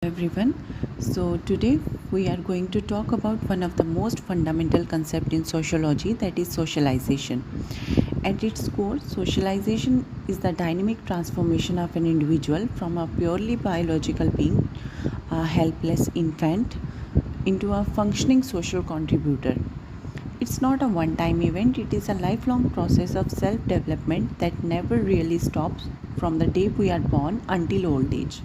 Everyone. So today we are going to talk about one of the most fundamental concept in sociology, that is socialization. At its core, socialization is the dynamic transformation of an individual from a purely biological being, a helpless infant, into a functioning social contributor. It's not a one time event, it is a lifelong process of self development that never really stops from the day we are born until old age.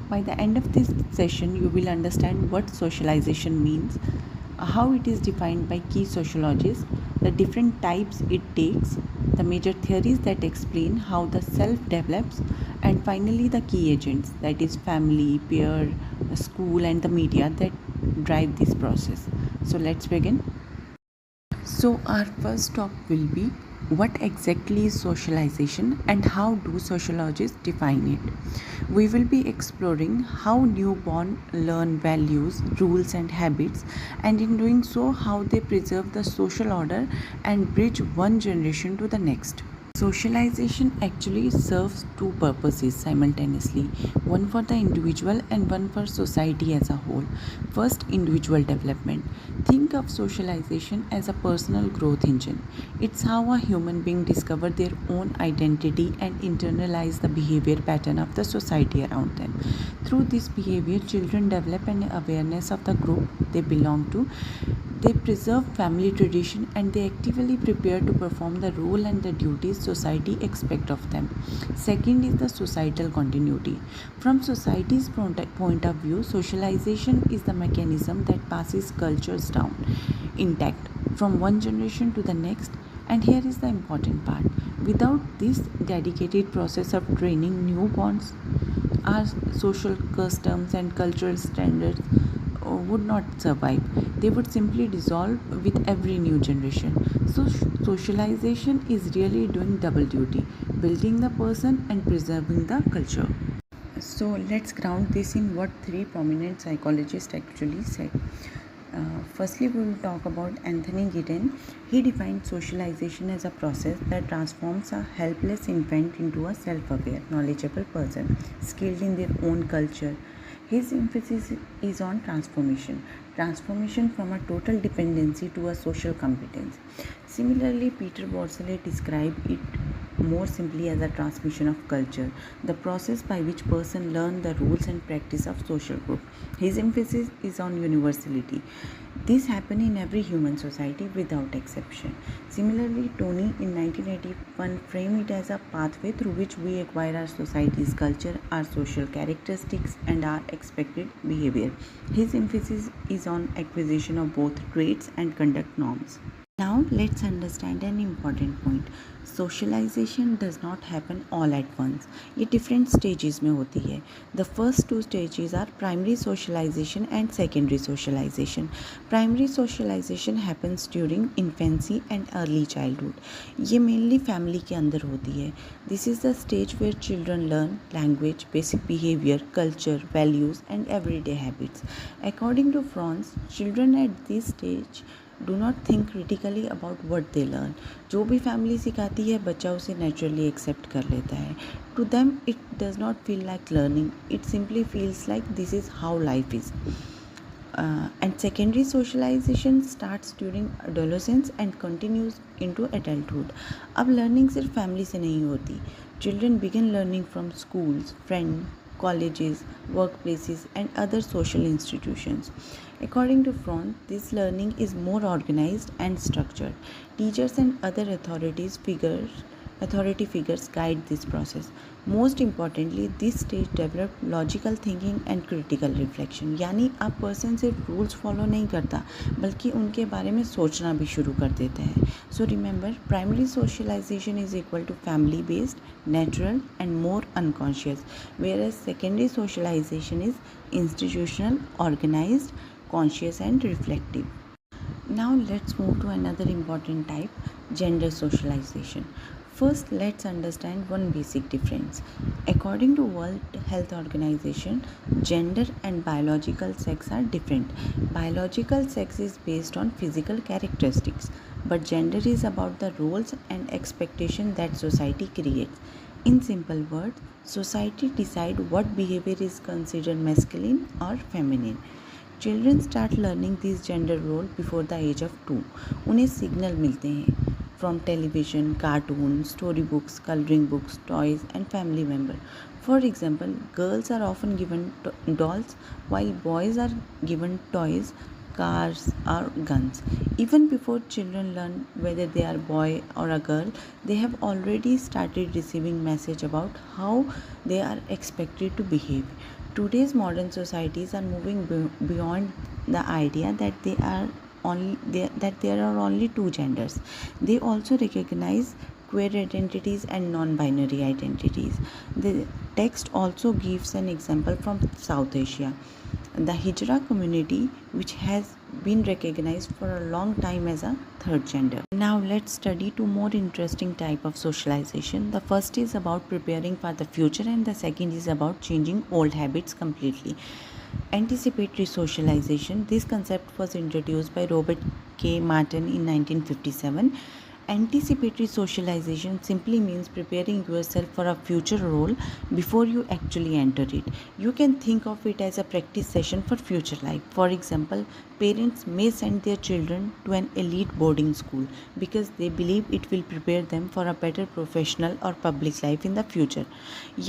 By the end of this session, you will understand what socialization means, how it is defined by key sociologists, the different types it takes, the major theories that explain how the self develops, and finally the key agents, that is family, peer, school, and the media that drive this process. So let's begin. So, our first stop will be what exactly is socialization and how do sociologists define it. We will be exploring how newborn learn values, rules, and habits, and in doing so, how they preserve the social order and bridge one generation to the next. Socialization actually serves two purposes simultaneously, one for the individual and one for society as a whole. First, individual development. Think of socialization as a personal growth engine. It's how a human being discovers their own identity and internalize the behavior pattern of the society around them. Through this behavior, children develop an awareness of the group they belong to. They preserve family tradition and they actively prepare to perform the role and the duties society expect of them. Second is the societal continuity. From society's point of view, socialization is the mechanism that passes cultures down intact from one generation to the next. And here is the important part. Without this dedicated process of training newborns, our social customs and cultural standards would not survive. They would simply dissolve with every new generation. So, socialization is really doing double duty, building the person and preserving the culture. So, let's ground this in what three prominent psychologists actually said. Firstly, we will talk about Anthony Giddens. He defined socialization as a process that transforms a helpless infant into a self aware, knowledgeable person, skilled in their own culture. His emphasis is on transformation from a total dependency to a social competence. Similarly, Peter Borsellino described it more simply as a transmission of culture, the process by which person learn the rules and practice of social group. His emphasis is on universality. This happen in every human society without exception. Similarly, Tony in 1981 framed it as a pathway through which we acquire our society's culture, our social characteristics, and our expected behavior. His emphasis is on acquisition of both traits and conduct norms. Now let's understand an important point. Socialization does not happen all at once. ये different stages में होती है. The first two stages are primary socialization and secondary socialization. Primary socialization happens during infancy and early childhood. ये mainly family के अंदर होती है. This is the stage where children learn language, basic behavior, culture, values, and everyday habits. According to Franz, children at this stage do not think critically about what they learn. जो भी family सिखाती है बच्चा उसे naturally accept कर लेता है. To them it does not feel like learning, it simply feels like this is how life is. And secondary socialization starts during adolescence and continues into adulthood. अब लर्निंग सिर्फ family से नहीं होती. Children begin learning from schools, friends, colleges, workplaces, and other social institutions. According to Franz, this learning is more organized and structured. Teachers and other authority figures guide this process. Most importantly, this stage develop logical thinking and critical reflection. यानी अब person सिर्फ rules follow नहीं करता बल्कि उनके बारे में सोचना भी शुरू कर देते हैं. So remember, primary socialization is equal to family based, natural, and more unconscious, whereas secondary socialization is institutional, organized, conscious, and reflective. Now let's move to another important type, gender socialization. First, let's understand one basic difference. According to World Health Organization, gender and biological sex are different. Biological sex is based on physical characteristics, but gender is about the roles and expectations that society creates. In simple words, society decide what behavior is considered masculine or feminine. Children start learning these gender role before the age of 2. उन्हें signal मिलते हैं from television, cartoon, storybooks, coloring books, toys and family member. For example, girls are often given dolls while boys are given toys, cars or guns. Even before children learn whether they are boy or a girl, they have already started receiving message about how they are expected to behave. Today's modern societies are moving beyond the idea that there are only two genders. They also recognize queer identities and non-binary identities. The text also gives an example from South Asia. The Hijra community, which has been recognized for a long time as a third gender. Now let's study two more interesting type of socialization. The first is about preparing for the future and the second is about changing old habits completely. Anticipatory socialization. This concept was introduced by Robert K. Martin in 1957. Anticipatory socialization simply means preparing yourself for a future role before you actually enter it. You can think of it as a practice session for future life. For example, parents may send their children to an elite boarding school because they believe it will prepare them for a better professional or public life in the future.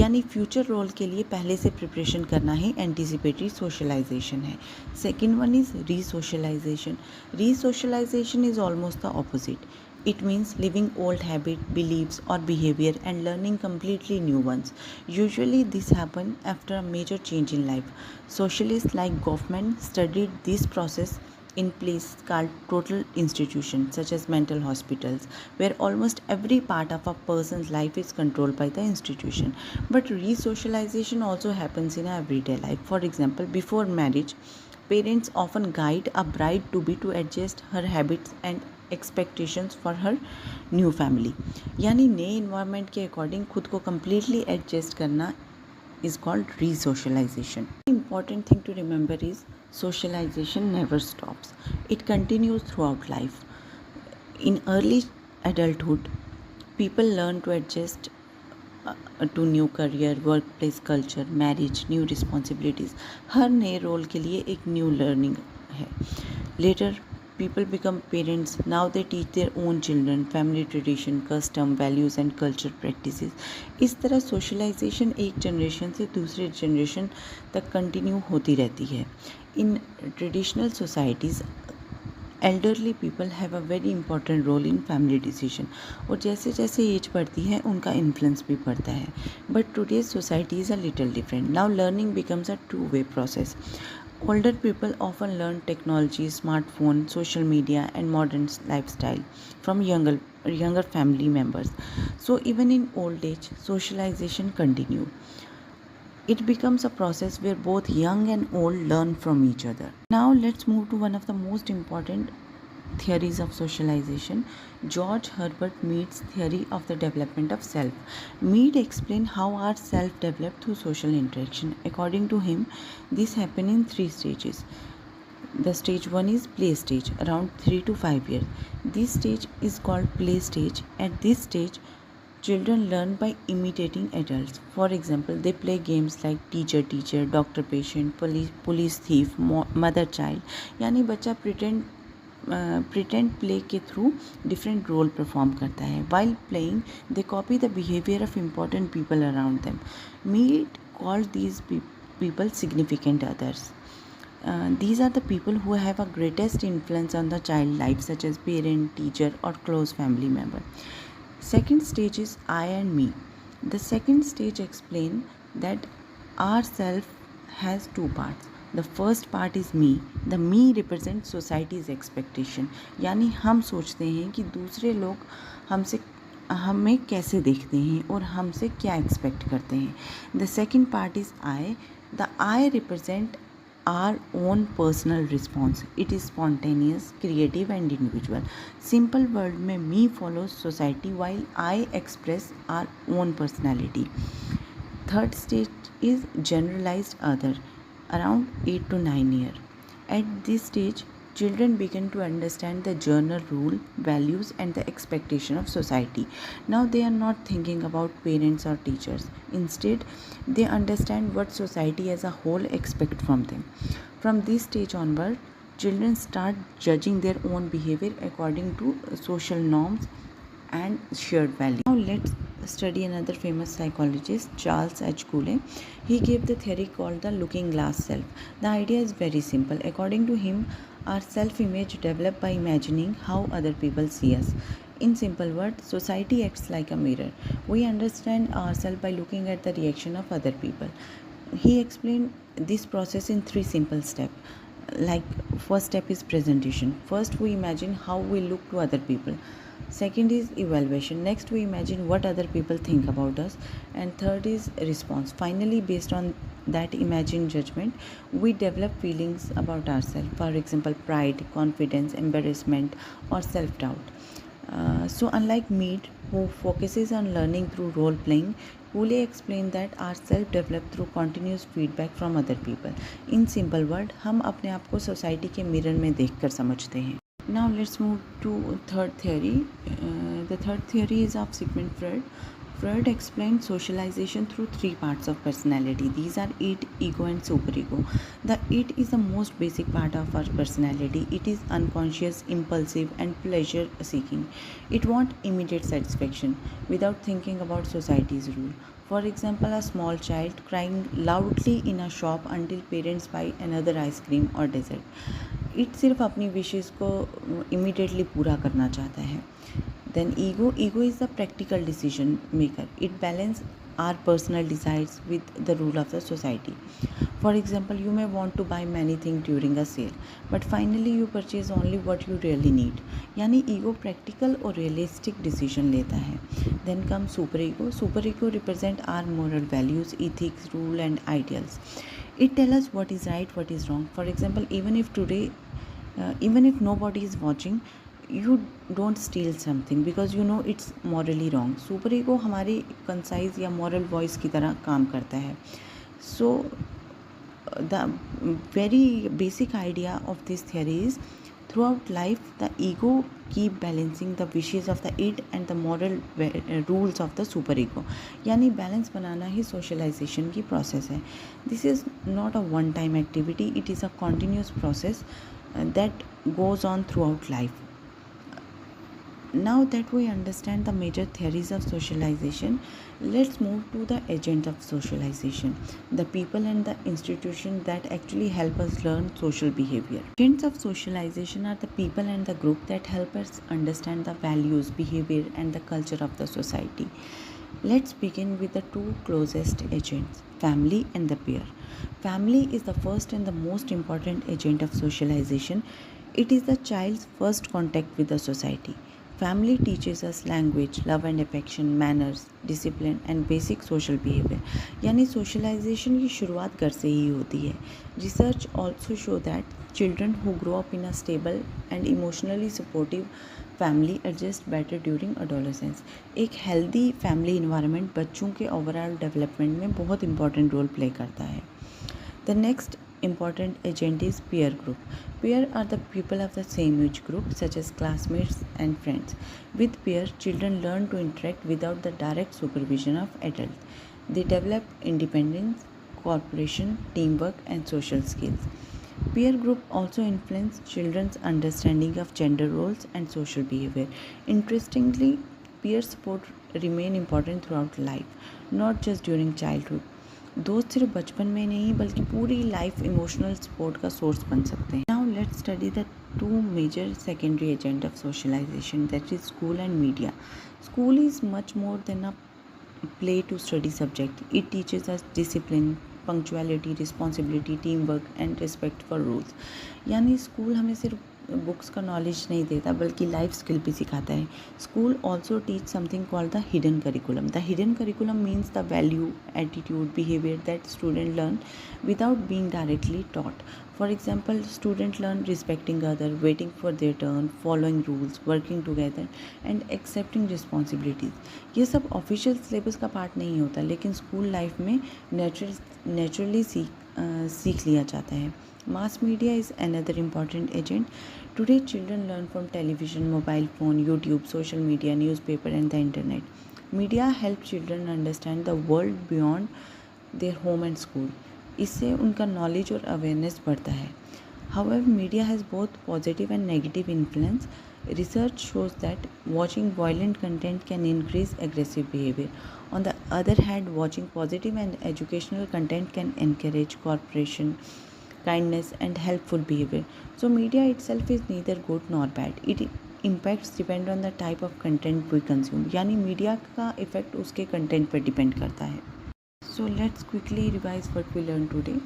यानी future role के लिए पहले से preparation करना ही anticipatory socialisation है. Second one is resocialisation. Resocialisation is almost the opposite. It means leaving old habits, beliefs or behavior and learning completely new ones. Usually this happens after a major change in life. Socialists like Goffman studied this process in places called total institutions such as mental hospitals, where almost every part of a person's life is controlled by the institution. But re-socialization also happens in everyday life. For example, before marriage, parents often guide a bride-to-be to adjust her habits and expectations for her new family. यानी नए environment के according खुद को completely adjust करना is called resocialisation. Important thing to remember is socialization never stops. It continues throughout life. In early adulthood, people learn to adjust to new career, workplace culture, marriage, new responsibilities. हर नए role के लिए एक new learning है. Later, people become parents. Now they teach their own children family tradition, custom, values and culture practices. इस तरह socialisation एक generation से दूसरे जनरेशन तक कंटिन्यू होती रहती है. In traditional societies elderly people have a very important role in family decision. और जैसे जैसे एज बढ़ती है उनका इन्फ्लुएंस भी बढ़ता है. But today's society is a little different. Now learning becomes a two way process. Older people often learn technology, smartphone, social media and modern lifestyle from younger family members. So even in old age, socialization continue. It becomes a process where both young and old learn from each other. Now let's move to one of the most important theories of socialization, George Herbert Mead's theory of the development of self. Mead explained how our self developed through social interaction. According to him, this happened in 3 stages. The stage 1 is play stage, around 3 to 5 years. This stage is called play stage. At this stage, children learn by imitating adults. For example, they play games like teacher, doctor patient, police thief, mother child. यानी बच्चा pretend play के through different role perform करता है. While playing they copy the behaviour of important people around them. Mead called these people significant others. These are the people who have a greatest influence on the child life, such as parent, teacher or close family member. Second stage is I and me. The second stage explain that our self has two parts. The first part is me. The me represents society's expectation. यानी हम सोचते हैं कि दूसरे लोग हमें कैसे देखते हैं और हमसे क्या एक्सपेक्ट करते हैं. The second part is I. The I represent our own personal response. It is spontaneous, creative and individual. Simple word में me follows society while I express our own personality. Third stage is generalized other, around 8 to 9 years. At this stage, children begin to understand the general rule, values, and the expectation of society. Now they are not thinking about parents or teachers. Instead, they understand what society as a whole expects from them. From this stage onward, children start judging their own behavior according to social norms and shared values. Now let's study another famous psychologist, Charles H. Cooley. He gave the theory called the looking glass self. The idea is very simple. According to him, our self-image develops by imagining how other people see us. In simple words, society acts like a mirror. We understand ourselves by looking at the reaction of other people. He explained this process in three simple steps. Like, first step is presentation. First we imagine how we look to other people. Second is evaluation. Next we imagine what other people think about us. And third is response. Finally, based on that imagined judgment, we develop feelings about ourselves. For example, pride, confidence, embarrassment, or self-doubt. So unlike Mead, who focuses on learning through role playing, Cooley explained that our self develop through continuous feedback from other people. In simple word, हम अपने आप को society के mirror में देखकर समझते हैं. Now let's move to third theory. The third theory is of Sigmund Freud. Freud explained socialization through three parts of personality. These are id, ego, and superego. The id is the most basic part of our personality. It is unconscious, impulsive, and pleasure seeking. It wants immediate satisfaction without thinking about society's rule. For example, a small child crying loudly in a shop until parents buy another ice cream or dessert. It सिर्फ अपनी wishes को immediately पूरा करना चाहता है. Then ego is the practical decision maker. It balances our personal desires with the rule of the society. For example, you may want to buy many things during a sale, but finally you purchase only what you really need. यानी ego practical और realistic decision लेता है. Then comes superego. Superego represent our moral values, ethics, rule, and ideals. It tells us what is right, what is wrong. For example, even if nobody is watching, you don't steal something because you know it's morally wrong. Super ego हमारी concise या moral voice की तरह काम करता है. So the very basic idea of this theory is throughout life the ego keep balancing the wishes of the id and the moral rules of the superego. यानी balance बनाना ही socialisation की process है. This is not a one time activity, it is a continuous process that goes on throughout life. Now that we understand the major theories of socialization, let's move to the agents of socialization, the people and the institutions that actually help us learn social behavior. Agents of socialization are the people and the group that help us understand the values, behavior, and the culture of the society. Let's begin with the two closest agents, family and the peer. Family is the first and the most important agent of socialization. It is the child's first contact with the society. Family teaches us language, love and affection, manners, discipline and basic social behavior. यानी socialization की शुरुआत घर से ही होती है. Research also show that children who grow up in a stable and emotionally supportive family adjust better during adolescence. एक healthy family environment बच्चों के overall development में बहुत important role play करता है. The next important agent is peer group. Peer are the people of the same age group, such as classmates and friends. With peer, children learn to interact without the direct supervision of adults. They develop independence, cooperation, teamwork, and social skills. Peer group also influence children's understanding of gender roles and social behavior. Interestingly, peer support remain important throughout life, not just during childhood. दोस्त सिर्फ बचपन में नहीं बल्कि पूरी life emotional support का source बन सकते हैं. Now let's study the two major secondary agent of socialization, that is school and media. School is much more than a play to study subject. It teaches us discipline, punctuality, responsibility, teamwork and respect for rules. यानी school हमें सिर्फ books का knowledge नहीं देता बल्कि life skill भी सिखाता है. School also teach something called the hidden curriculum. The hidden curriculum means the value, attitude, behaviour that student learn without being directly taught. For example, students learn respecting others, waiting for their turn, following rules, working together and accepting responsibilities. ये सब official syllabus का part नहीं होता लेकिन school life में naturally सीख लिया जाता है। Mass media is another important agent. Today children learn from television, mobile phone, YouTube, social media, newspaper and the internet. Media help children understand the world beyond their home and school. इससे उनका knowledge और awareness बढ़ता है. However, media has both positive and negative influence. Research shows that watching violent content can increase aggressive behavior. On the other hand, watching positive and educational content can encourage cooperation, kindness, and helpful behavior. So, media itself is neither good nor bad. It impacts depend on the type of content we consume. यानी media का effect उसके content पर depend करता है. So, let's quickly revise what we learned today.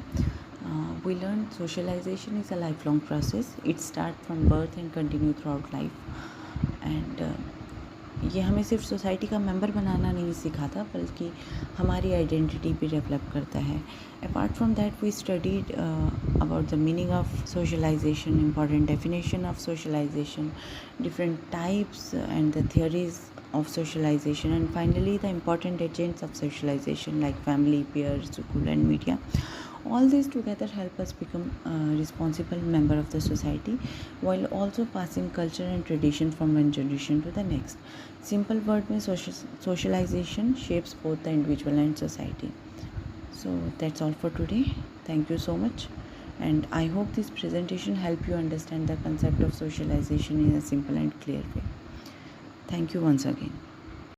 We learned socialization is a lifelong process. It starts from birth and continue throughout life. And ये हमें सिर्फ society का मेंबर बनाना नहीं सिखाता, बल्कि हमारी आइडेंटिटी भी डेवलप करता है. Apart from that we studied about the meaning of socialization, important definition of socialization, different types and the theories of socialization, and finally the important agents of socialization like family, peers, school and media. All these together help us become a responsible member of the society while also passing culture and tradition from one generation to the next. Simple word mein socialization shapes both the individual and society. So that's all for today. Thank you so much, and I hope this presentation help you understand the concept of socialization in a simple and clear way. Thank you once again.